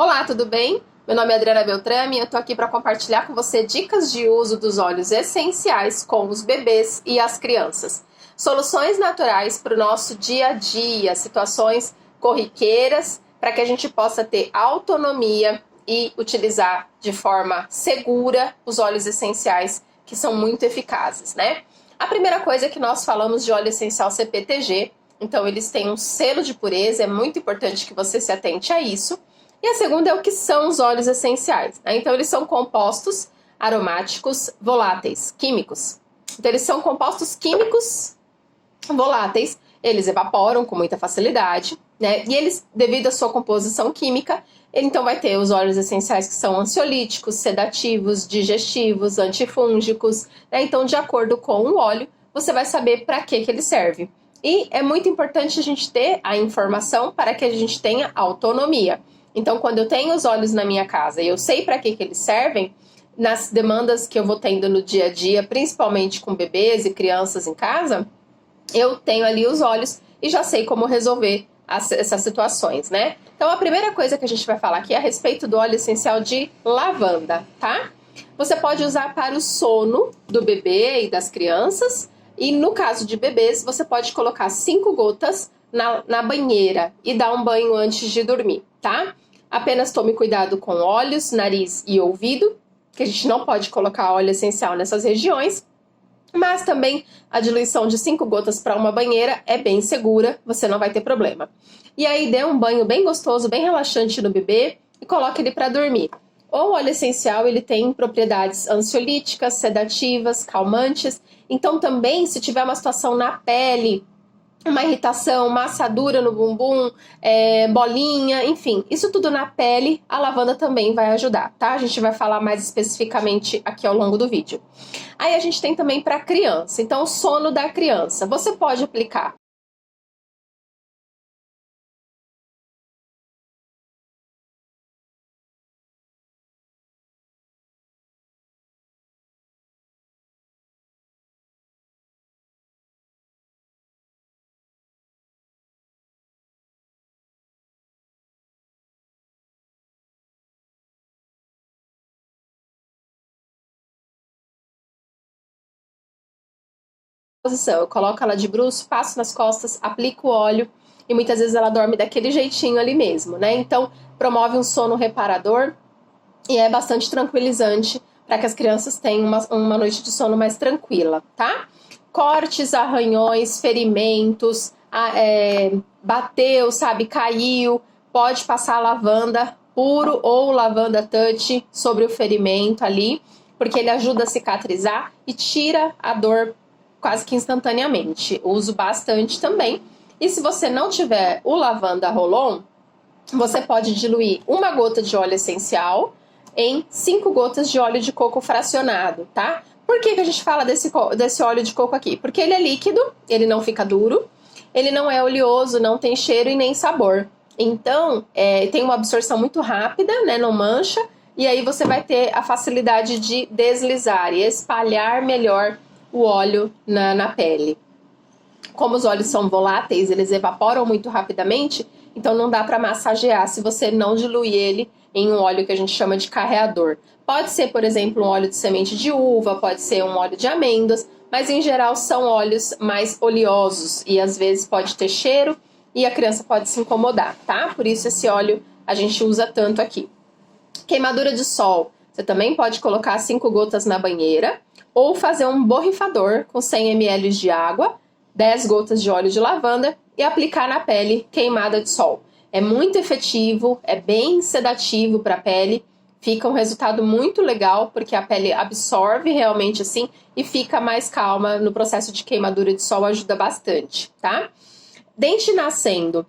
Olá, tudo bem? Meu nome é Adriana Beltrame e eu tô aqui para compartilhar com você dicas de uso dos óleos essenciais com os bebês e as crianças. Soluções naturais para o nosso dia a dia, situações corriqueiras, para que a gente possa ter autonomia e utilizar de forma segura os óleos essenciais, que são muito eficazes, né? A primeira coisa é que nós falamos de óleo essencial CPTG, então eles têm um selo de pureza, é muito importante que você se atente a isso. E a segunda é o que são os óleos essenciais, né? Então, eles são compostos aromáticos voláteis, químicos. Então, eles são compostos químicos voláteis, eles evaporam com muita facilidade, né? E eles, devido à sua composição química, ele então vai ter os óleos essenciais que são ansiolíticos, sedativos, digestivos, antifúngicos, né? Então, de acordo com o óleo, você vai saber para que ele serve. E é muito importante a gente ter a informação para que a gente tenha autonomia. Então, quando eu tenho os óleos na minha casa e eu sei para que eles servem, nas demandas que eu vou tendo no dia a dia, principalmente com bebês e crianças em casa, eu tenho ali os óleos e já sei como resolver essas situações, né? Então, a primeira coisa que a gente vai falar aqui é a respeito do óleo essencial de lavanda, tá? Você pode usar para o sono do bebê e das crianças, e no caso de bebês, você pode colocar 5 gotas na banheira e dar um banho antes de dormir, tá? Apenas tome cuidado com olhos, nariz e ouvido, que a gente não pode colocar óleo essencial nessas regiões, mas também a diluição de 5 gotas para uma banheira é bem segura, você não vai ter problema. E aí dê um banho bem gostoso, bem relaxante no bebê e coloque ele para dormir. O óleo essencial, ele tem propriedades ansiolíticas, sedativas, calmantes. Então também, se tiver uma situação na pele, uma irritação, uma assadura no bumbum, bolinha, enfim, isso tudo na pele, a lavanda também vai ajudar, tá? A gente vai falar mais especificamente aqui ao longo do vídeo. Aí a gente tem também para criança, então o sono da criança. Você pode aplicar posição, eu coloco ela de bruço, passo nas costas, aplico o óleo e muitas vezes ela dorme daquele jeitinho ali mesmo, né? Então promove um sono reparador e é bastante tranquilizante para que as crianças tenham uma noite de sono mais tranquila, tá? Cortes, arranhões, ferimentos, bateu, sabe, caiu, pode passar lavanda puro ou lavanda touch sobre o ferimento ali, porque ele ajuda a cicatrizar e tira a dor quase que instantaneamente. Uso bastante também. E se você não tiver o lavanda roll-on, você pode diluir 1 gota de óleo essencial em 5 gotas de óleo de coco fracionado, tá? Por que a gente fala desse óleo de coco aqui? Porque ele é líquido, ele não fica duro, ele não é oleoso, não tem cheiro e nem sabor. Então, tem uma absorção muito rápida, né? Não mancha, e aí você vai ter a facilidade de deslizar e espalhar melhor o óleo na pele. Como os óleos são voláteis, eles evaporam muito rapidamente, então não dá para massagear se você não diluir ele em um óleo que a gente chama de carreador. Pode ser, por exemplo, um óleo de semente de uva, pode ser um óleo de amêndoas, mas em geral são óleos mais oleosos e às vezes pode ter cheiro e a criança pode se incomodar, tá? Por isso esse óleo a gente usa tanto aqui. Queimadura de sol, você também pode colocar 5 gotas na banheira ou fazer um borrifador com 100 ml de água, 10 gotas de óleo de lavanda e aplicar na pele queimada de sol. É muito efetivo, é bem sedativo para a pele, fica um resultado muito legal porque a pele absorve realmente assim e fica mais calma no processo de queimadura de sol, ajuda bastante, tá? Dente nascendo.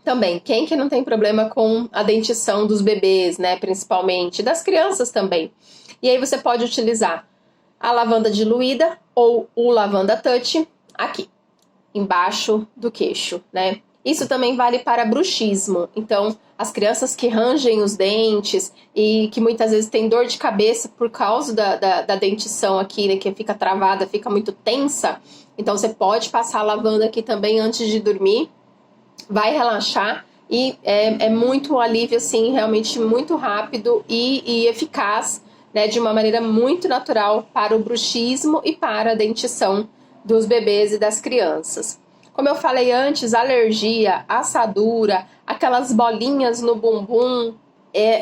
Também, quem que não tem problema com a dentição dos bebês, né, principalmente, das crianças também. E aí você pode utilizar a lavanda diluída ou o lavanda touch aqui, embaixo do queixo, né? Isso também vale para bruxismo. Então, as crianças que rangem os dentes e que muitas vezes têm dor de cabeça por causa da dentição aqui, né, que fica travada, fica muito tensa. Então, você pode passar a lavanda aqui também antes de dormir. Vai relaxar e é muito alívio, assim, realmente muito rápido e eficaz, né, de uma maneira muito natural para o bruxismo e para a dentição dos bebês e das crianças. Como eu falei antes, alergia, assadura, aquelas bolinhas no bumbum,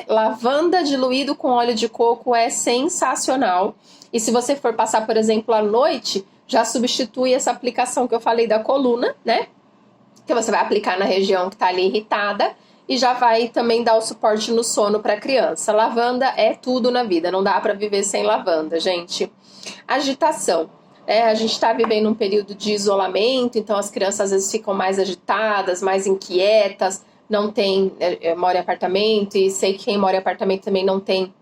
lavanda diluído com óleo de coco é sensacional. E se você for passar, por exemplo, à noite, já substitui essa aplicação que eu falei da coluna, né? Que você vai aplicar na região que está ali irritada e já vai também dar o suporte no sono para a criança. Lavanda é tudo na vida, não dá para viver sem lavanda, gente. Agitação. A gente está vivendo um período de isolamento, então as crianças às vezes ficam mais agitadas, mais inquietas, não tem, mora em apartamento, e sei que quem mora em apartamento também não tem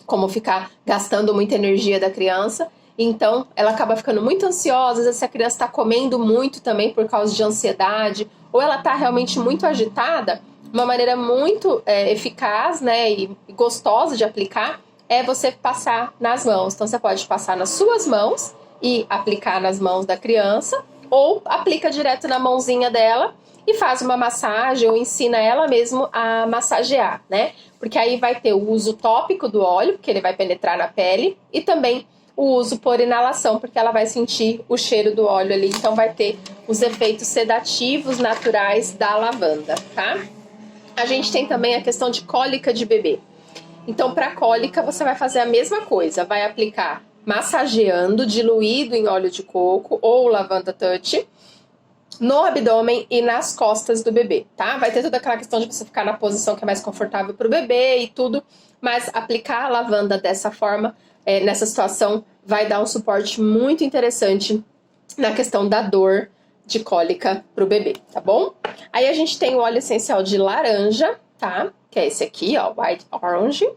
como ficar gastando muita energia da criança. Então, ela acaba ficando muito ansiosa, às vezes a criança está comendo muito também por causa de ansiedade, ou ela está realmente muito agitada. Uma maneira muito eficaz, né, e gostosa de aplicar é você passar nas mãos. Então, você pode passar nas suas mãos e aplicar nas mãos da criança, ou aplica direto na mãozinha dela e faz uma massagem ou ensina ela mesmo a massagear, né? Porque aí vai ter o uso tópico do óleo, porque ele vai penetrar na pele, e também o uso por inalação, porque ela vai sentir o cheiro do óleo ali, então vai ter os efeitos sedativos naturais da lavanda, tá? A gente tem também a questão de cólica de bebê. Então, para cólica, você vai fazer a mesma coisa, vai aplicar massageando, diluído em óleo de coco ou lavanda touch, no abdômen e nas costas do bebê, tá? Vai ter toda aquela questão de você ficar na posição que é mais confortável para o bebê e tudo, mas aplicar a lavanda dessa forma, nessa situação, vai dar um suporte muito interessante na questão da dor de cólica para o bebê, tá bom? Aí a gente tem o óleo essencial de laranja, tá? Que é esse aqui, ó, White Orange.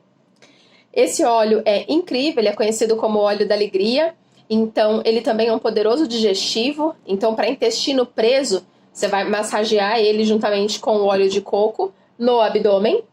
Esse óleo é incrível, ele é conhecido como óleo da alegria. Então, ele também é um poderoso digestivo. Então, para intestino preso, você vai massagear ele juntamente com o óleo de coco no abdômen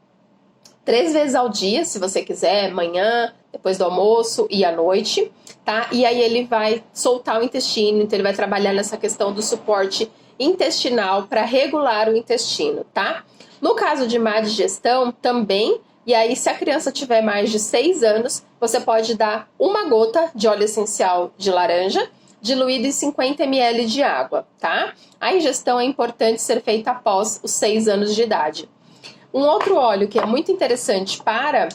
3 vezes ao dia, se você quiser, manhã, depois do almoço e à noite, tá? E aí ele vai soltar o intestino, então ele vai trabalhar nessa questão do suporte intestinal para regular o intestino, tá? No caso de má digestão, também. E aí, se a criança tiver mais de 6 anos, você pode dar 1 gota de óleo essencial de laranja, diluído em 50 ml de água, tá? A ingestão é importante ser feita após os 6 anos de idade. Um outro óleo que é muito interessante para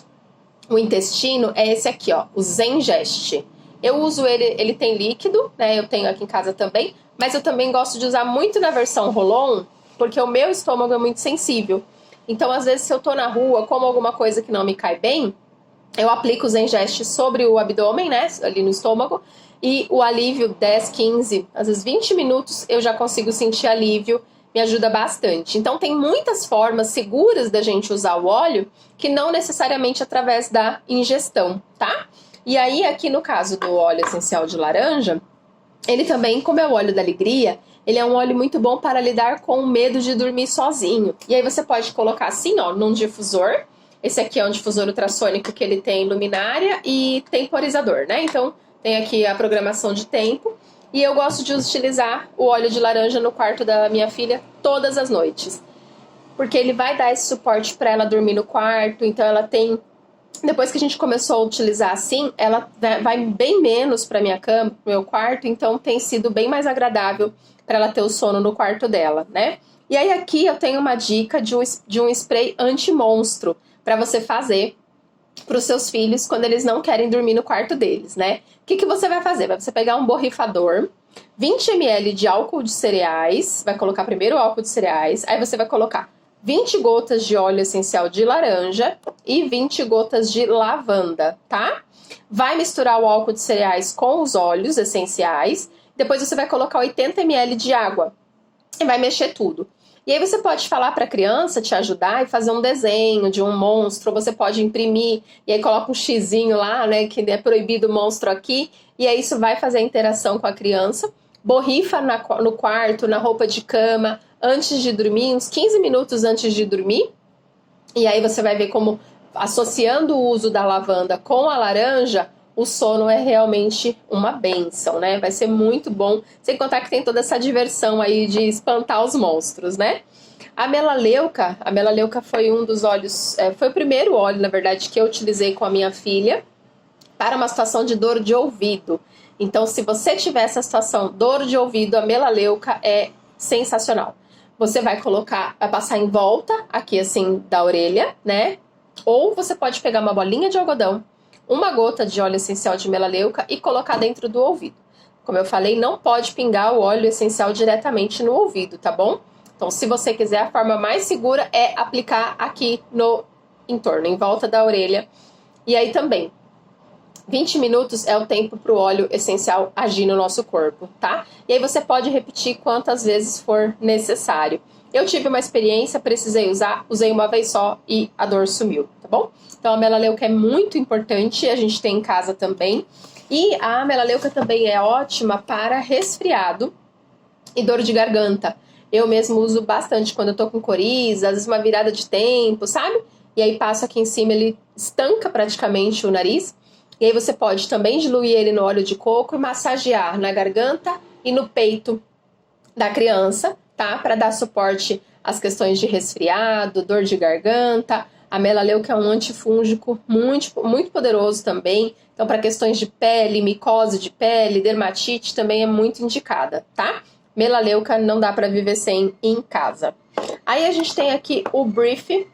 o intestino é esse aqui, ó, o Zengest. Eu uso ele tem líquido, né? Eu tenho aqui em casa também, mas eu também gosto de usar muito na versão roll-on, porque o meu estômago é muito sensível. Então, às vezes, se eu tô na rua, como alguma coisa que não me cai bem, eu aplico o Zengest sobre o abdômen, né, ali no estômago, e o alívio 10, 15, às vezes 20 minutos, eu já consigo sentir alívio, me ajuda bastante. Então, tem muitas formas seguras da gente usar o óleo, que não necessariamente através da ingestão, tá? E aí, aqui no caso do óleo essencial de laranja, ele também, como é o óleo da alegria, ele é um óleo muito bom para lidar com o medo de dormir sozinho. E aí você pode colocar assim, ó, num difusor. Esse aqui é um difusor ultrassônico que ele tem luminária e temporizador, né? Então, tem aqui a programação de tempo. E eu gosto de utilizar o óleo de laranja no quarto da minha filha todas as noites. Porque ele vai dar esse suporte para ela dormir no quarto. Então, ela tem... Depois que a gente começou a utilizar assim, ela vai bem menos para minha cama, pro meu quarto. Então, tem sido bem mais agradável para ela ter o sono no quarto dela, né? E aí aqui eu tenho uma dica de um spray anti-monstro para você fazer para os seus filhos quando eles não querem dormir no quarto deles, né? O que você vai fazer? Vai você pegar um borrifador, 20 ml de álcool de cereais, vai colocar primeiro o álcool de cereais, aí você vai colocar 20 gotas de óleo essencial de laranja e 20 gotas de lavanda, tá? Vai misturar o álcool de cereais com os óleos essenciais. Depois você vai colocar 80 ml de água e vai mexer tudo. E aí você pode falar para a criança te ajudar e fazer um desenho de um monstro, ou você pode imprimir e aí coloca um xizinho lá, né, que é proibido o monstro aqui, e aí isso vai fazer a interação com a criança. Borrifa no quarto, na roupa de cama, antes de dormir, uns 15 minutos antes de dormir. E aí você vai ver como, associando o uso da lavanda com a laranja, o sono é realmente uma bênção, né? Vai ser muito bom, sem contar que tem toda essa diversão aí de espantar os monstros, né? A melaleuca foi um dos óleos, foi o primeiro óleo, na verdade, que eu utilizei com a minha filha para uma situação de dor de ouvido. Então, se você tiver essa situação, dor de ouvido, a melaleuca é sensacional. Você vai passar em volta aqui assim da orelha, né? Ou você pode pegar uma bolinha de algodão, uma gota de óleo essencial de melaleuca e colocar dentro do ouvido. Como eu falei, não pode pingar o óleo essencial diretamente no ouvido, tá bom? Então, se você quiser, a forma mais segura é aplicar aqui no entorno, em volta da orelha. E aí também, 20 minutos é o tempo para o óleo essencial agir no nosso corpo, tá? E aí você pode repetir quantas vezes for necessário. Eu tive uma experiência, precisei usei uma vez só e a dor sumiu, tá bom? Então a melaleuca é muito importante, a gente tem em casa também. E a melaleuca também é ótima para resfriado e dor de garganta. Eu mesmo uso bastante quando eu tô com coriza, às vezes uma virada de tempo, sabe? E aí passo aqui em cima, ele estanca praticamente o nariz. E aí você pode também diluir ele no óleo de coco e massagear na garganta e no peito da criança, tá? Para dar suporte às questões de resfriado, dor de garganta. A melaleuca é um antifúngico muito poderoso também. Então, para questões de pele, micose de pele, dermatite, também é muito indicada, tá? Melaleuca não dá para viver sem em casa. Aí a gente tem aqui o Brief.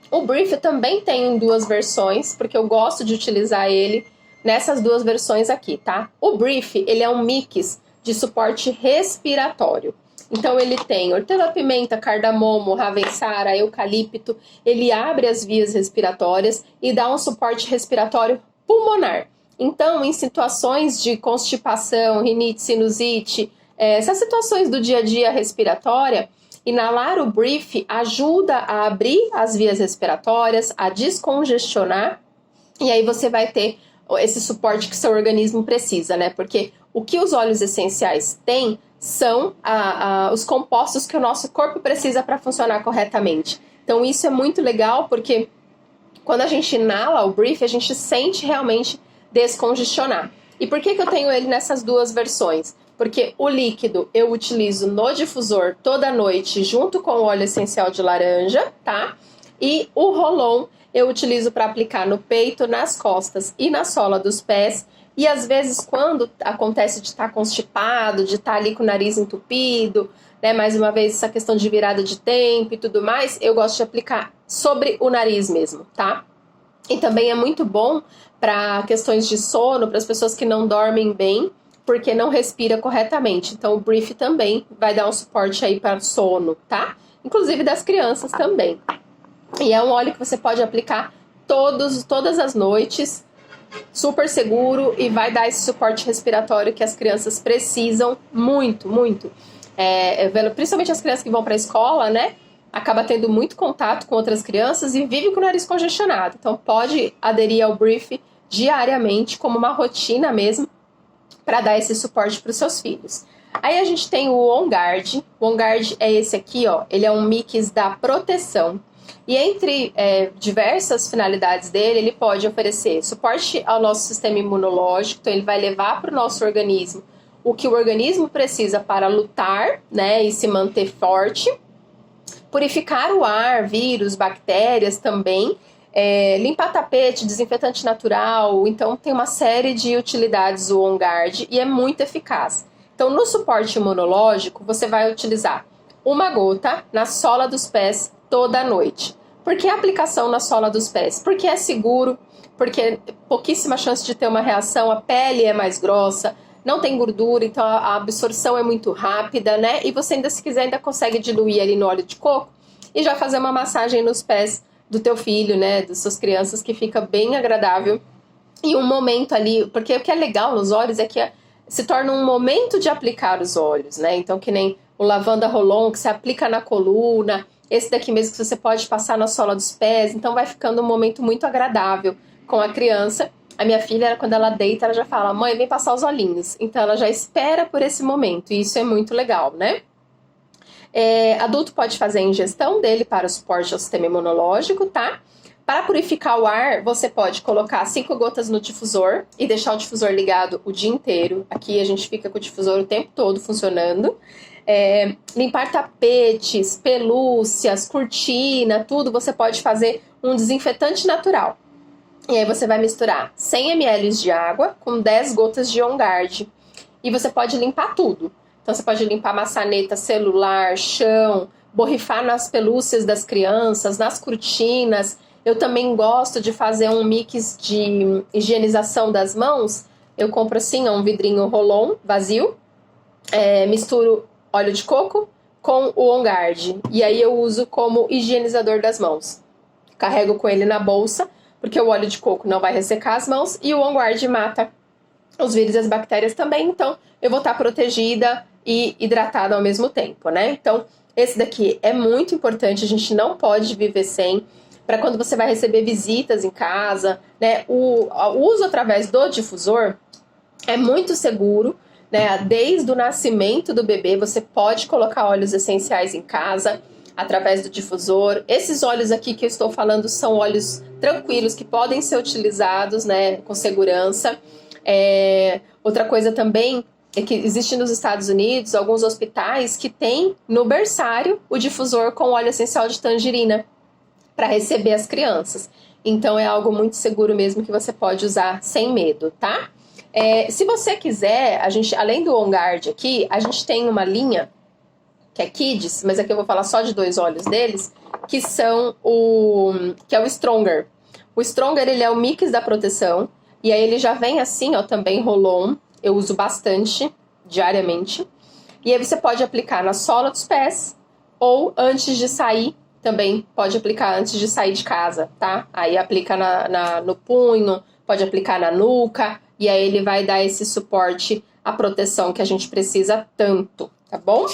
O Brief também tem em duas versões, porque eu gosto de utilizar ele nessas duas versões aqui, tá? O Brief, ele é um mix de suporte respiratório. Então ele tem hortelã-pimenta, cardamomo, ravensara, eucalipto. Ele abre as vias respiratórias e dá um suporte respiratório pulmonar. Então, em situações de constipação, rinite, sinusite, essas situações do dia a dia respiratória, inalar o Brief ajuda a abrir as vias respiratórias, a descongestionar, e aí você vai ter esse suporte que seu organismo precisa, né? Porque o que os óleos essenciais têm são os compostos que o nosso corpo precisa para funcionar corretamente. Então isso é muito legal, porque quando a gente inala o Brief, a gente sente realmente descongestionar. E por que eu tenho ele nessas duas versões? Porque o líquido eu utilizo no difusor toda noite junto com o óleo essencial de laranja, tá? E o Rolon eu utilizo para aplicar no peito, nas costas e na sola dos pés. E às vezes quando acontece de estar constipado, de estar ali com o nariz entupido, né? Mais uma vez essa questão de virada de tempo e tudo mais, eu gosto de aplicar sobre o nariz mesmo, tá? E também é muito bom para questões de sono, para as pessoas que não dormem bem, porque não respira corretamente. Então o Brief também vai dar um suporte aí para sono, tá? Inclusive das crianças também. E é um óleo que você pode aplicar todas as noites, super seguro, e vai dar esse suporte respiratório que as crianças precisam muito, muito. Principalmente as crianças que vão para a escola, né? Acaba tendo muito contato com outras crianças e vive com o nariz congestionado. Então pode aderir ao Brief diariamente como uma rotina mesmo, para dar esse suporte para os seus filhos. Aí a gente tem o On Guard. O On Guard é esse aqui, ó. Ele é um mix da proteção. E entre diversas finalidades dele, ele pode oferecer suporte ao nosso sistema imunológico. Então ele vai levar para o nosso organismo o que o organismo precisa para lutar, né, e se manter forte. Purificar o ar, vírus, bactérias também. Limpar tapete, desinfetante natural. Então tem uma série de utilidades o On Guard e é muito eficaz. Então no suporte imunológico você vai utilizar uma gota na sola dos pés toda noite. Por que a aplicação na sola dos pés? Porque é seguro, porque pouquíssima chance de ter uma reação, a pele é mais grossa, não tem gordura, então a absorção é muito rápida, né? E você ainda, se quiser, ainda consegue diluir ali no óleo de coco e já fazer uma massagem nos pés do teu filho, né, das suas crianças, que fica bem agradável. E um momento ali, porque o que é legal nos óleos é que se torna um momento de aplicar os óleos, né? Então, que nem o Lavanda Rolon, que você aplica na coluna, esse daqui mesmo que você pode passar na sola dos pés, então vai ficando um momento muito agradável com a criança. A minha filha, quando ela deita, ela já fala: mãe, vem passar os olhinhos. Então ela já espera por esse momento, e isso é muito legal, né? Adulto pode fazer a ingestão dele para o suporte ao sistema imunológico, tá? Para purificar o ar, você pode colocar 5 gotas no difusor e deixar o difusor ligado o dia inteiro. Aqui a gente fica com o difusor o tempo todo funcionando. limpar tapetes, pelúcias, cortina, tudo, você pode fazer um desinfetante natural. E aí você vai misturar 100 ml de água com 10 gotas de On Guard. E você pode limpar tudo. Então você pode limpar maçaneta, celular, chão, borrifar nas pelúcias das crianças, nas cortinas. Eu também gosto de fazer um mix de higienização das mãos. Eu compro assim, um vidrinho Rolon vazio, misturo óleo de coco com o On Guard. E aí eu uso como higienizador das mãos. Carrego com ele na bolsa, porque o óleo de coco não vai ressecar as mãos e o On Guard mata os vírus e as bactérias também. Então eu vou estar protegida e hidratada ao mesmo tempo, né? Então esse daqui é muito importante, a gente não pode viver sem. Para quando você vai receber visitas em casa, né? O uso através do difusor é muito seguro, né? Desde o nascimento do bebê, você pode colocar óleos essenciais em casa através do difusor. Esses óleos aqui que eu estou falando são óleos tranquilos que podem ser utilizados, né? Com segurança. Outra coisa também é que existe nos Estados Unidos alguns hospitais que têm no berçário o difusor com óleo essencial de tangerina para receber as crianças. Então é algo muito seguro mesmo que você pode usar sem medo, tá? Se você quiser, a gente, além do On Guard aqui, a gente tem uma linha que é Kids, mas aqui eu vou falar só de 2 óleos deles, que é o Stronger. O Stronger, ele é o mix da proteção, e aí ele já vem assim, ó, também Rolon. Eu uso bastante, diariamente. E aí você pode aplicar na sola dos pés, ou antes de sair, também pode aplicar antes de sair de casa, tá? Aí aplica no punho, pode aplicar na nuca, e aí ele vai dar esse suporte à proteção que a gente precisa tanto, tá bom?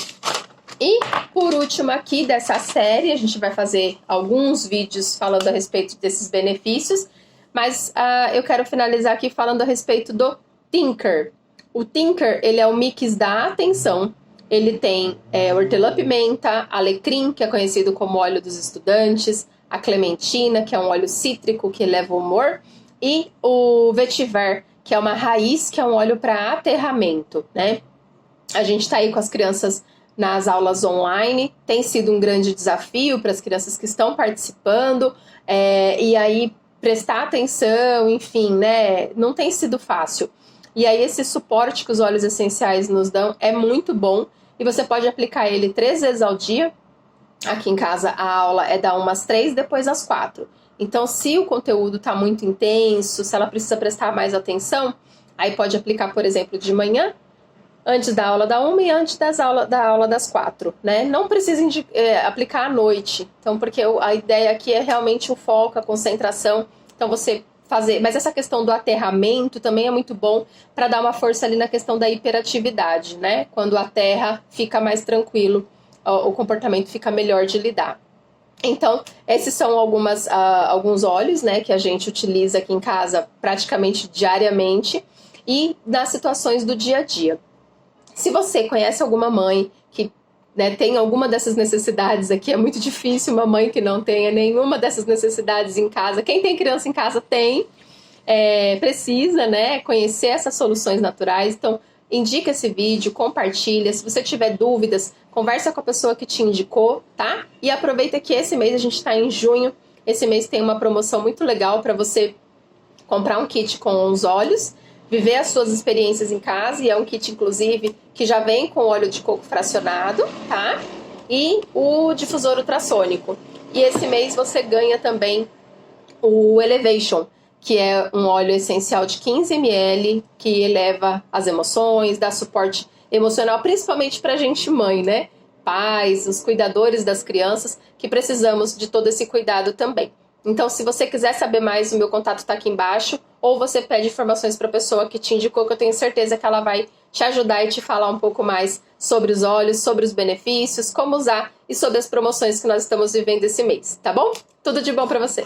E por último aqui dessa série, a gente vai fazer alguns vídeos falando a respeito desses benefícios, mas eu quero finalizar aqui falando a respeito do Tinker. O Tinker, ele é o mix da atenção. Ele tem hortelã-pimenta, alecrim, que é conhecido como óleo dos estudantes, a clementina, que é um óleo cítrico que eleva o humor, e o vetiver, que é uma raiz, que é um óleo para aterramento, né? A gente está aí com as crianças nas aulas online, tem sido um grande desafio para as crianças que estão participando, e aí prestar atenção, enfim, né? Não tem sido fácil. E aí esse suporte que os óleos essenciais nos dão é muito bom, e você pode aplicar ele 3 vezes ao dia. Aqui em casa a aula é da 1 às 3, depois às 4. Então se o conteúdo está muito intenso, se ela precisa prestar mais atenção, aí pode aplicar, por exemplo, de manhã, antes da aula da 1 e antes da aula das 4, né? Não precisa aplicar à noite, então, porque a ideia aqui é realmente o foco, a concentração. Então você fazer, mas essa questão do aterramento também é muito bom para dar uma força ali na questão da hiperatividade, né? Quando aterra, fica mais tranquilo, o comportamento fica melhor de lidar. Então, esses são alguns óleos, né, que a gente utiliza aqui em casa praticamente diariamente e nas situações do dia a dia. Se você conhece alguma mãe que, né, tem alguma dessas necessidades aqui, é muito difícil uma mãe que não tenha nenhuma dessas necessidades em casa. Quem tem criança em casa precisa, né, conhecer essas soluções naturais. Então, indica esse vídeo, compartilha. Se você tiver dúvidas, conversa com a pessoa que te indicou, tá? E aproveita que esse mês, a gente está em junho, esse mês tem uma promoção muito legal para você comprar um kit com os óleos, viver as suas experiências em casa, e é um kit, inclusive, que já vem com óleo de coco fracionado, tá? E o difusor ultrassônico. E esse mês você ganha também o Elevation, que é um óleo essencial de 15 ml, que eleva as emoções, dá suporte emocional, principalmente pra gente mãe, né? Pais, os cuidadores das crianças, que precisamos de todo esse cuidado também. Então, se você quiser saber mais, o meu contato está aqui embaixo, ou você pede informações para a pessoa que te indicou, que eu tenho certeza que ela vai te ajudar e te falar um pouco mais sobre os óleos, sobre os benefícios, como usar e sobre as promoções que nós estamos vivendo esse mês, tá bom? Tudo de bom para você!